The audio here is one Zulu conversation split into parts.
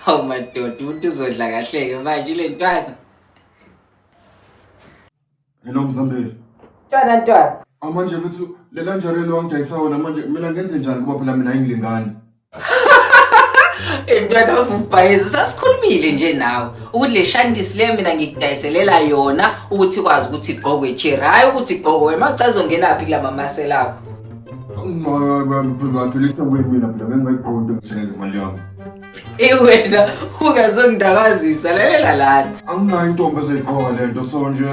Hawu madoda umuntu uzodla kahle ke manje le ntwana. Hello Mzambe. Ntwana. Manje futhi le lanjare lo ngidayisawona manje mina ngenze njani kuba phela mina ingilingani. Ntwana uvubhayiza sasikhulumile nje nawe ukuthi le shandisi le mina ngikudayiselela yona ukuthi kwazi ukuthi igqokwe cherry hayi ukuthi igqokwe wena machazo ngenaphi kula mamasela akho. Phela mina phela ngingayigqondi ngithenge imali yami. Wena ungazongidakazisa lalela lana. Anginayo intombi ezayigqoka lento so nje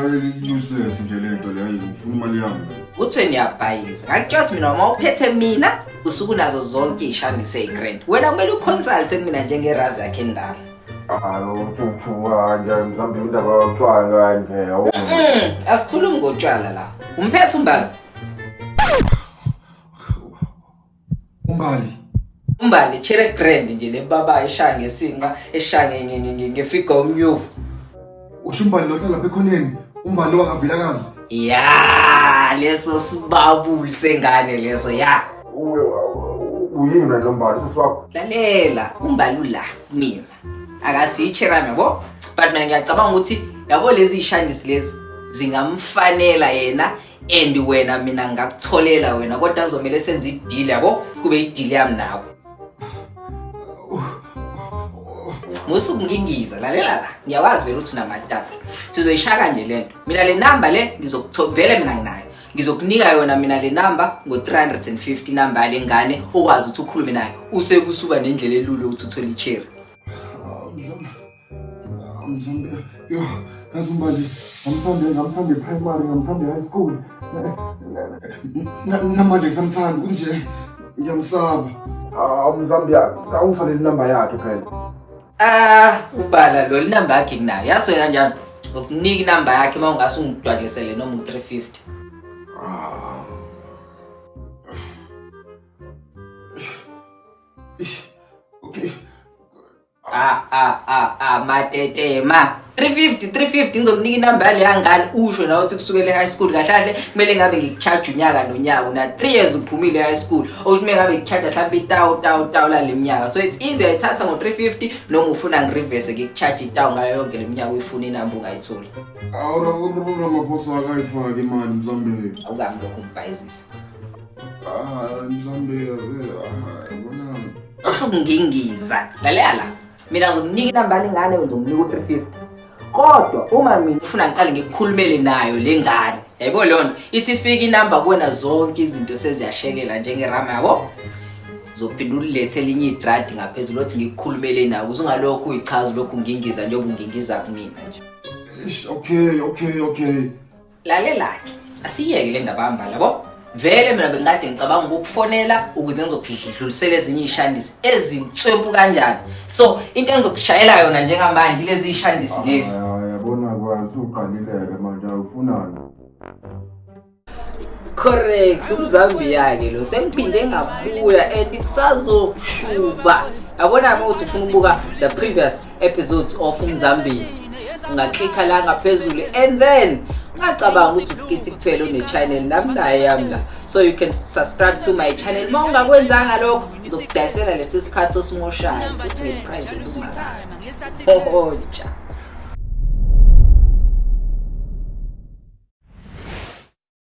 useless nje lento le ngifuna imali yami. Uthi ngiyabhayiza. Ngakutshela mina uma uphethe mina usuku nazo zonke ishandisi eGrand. Wena kumele uconsult mina njengerazi yakhe endala. Uthuwa nje Mzambe indaba yotshwala kanje. Asikhulumi ngotshwala la. Umphethe umbali. Umbali chere Grand nje le baba eshaya ngesinqa eshaya ngefigure omnyuvu. Usho umbali lo salapha ekhoneni umbali wakavilakazi. Ya leso sibabuli sengane leso ya. Uyini lo mbali sisiwakho. Lalela umbali la mina. Akasiyichera yabo but mina ngiyacabanga ukuthi yabo lezi ishandisi lezi zingamfanela yena and wena mina ngakutholela wena kodwa ngizomela senze ideal yabo kube ideal yami nawe. Musuku ngingiza lalela la ngiyawazi vele ukuthi unamatata sizoyishaya kanje lento mina le number le ngizokuthovela mina nginayo ngizokunika yona mina le number ngo350 number lengane okwazi ukuthi ukhulume nayo usekusuka nendlela elulu ukuthi uthole icherry. Mzambe yo azumbali ngamthanda primary ngamthanda high school namanje ngisamthanda kunje ngiyamsaba. Mzambe awungifale inamba yakhe phela. Ubala lo number yakhe nginayo yaso yena njalo ukunika inamba yakhe mawungase ungidwadlisele noma u350. Okay. Matetema 350 ngizokunika inamba yale yangani usho nawe uthi kusukela high school kahle kahle kumele ngabe ngikucharge unyaka nonyaka una 3 years uphumile high school okumele ngabe ngikucharge mhlawumbe itawu la leminyaka so it's either ayithatha ngo350 noma ufuna ngireverse ngikucharge itawu ngayo yonke leminyaka uyifuna inamba ungayithola. Awura maphoso akayifaki imali Mzambe. Awukami lokho umbhayizisa. Mzambe yabona asungingiza lalela mina ngizokunika inamba lengane ngizomnika u350 kodwa uma mina ufuna ngiqale ngikukhulumele nayo lengane yabo lonto ithi fika inamba kuwena zonke izinto seziyashekela njengerama yabo uzophinda ulethe elinye idradi ngaphezulu othi ngikukhulumele nayo uzungalokho uyichaza lokho ngingiza njengoba ungingiza kumina nje. Okay. Lalela ke asiyeke le ndaba hamba labo. Vele mina bengade ngicabanga ukukufonela ukuze ngizokudlulisela ezinye ishandisi ezintswempu kanjani. So into engizokushayela yona njengamanje lezi ishandisi lezi. Yabona kwazi uqalileke manje ufunani. Correct uMzambi yake lo sengiphinde ngabuya and kusazoshuba. Yabona ukuthi ufuna ukubuka the previous episodes of uMzambi. Ungaklikha la ngaphezulu and then ngacabanga ukuthi uskithi kuphela une channel nami naye yami la so you can subscribe to my channel mawungakwenzanga lokho ngizokudayisela lesi sikhathi osimoshayo futhi ngeprice elumakala. Hohoja.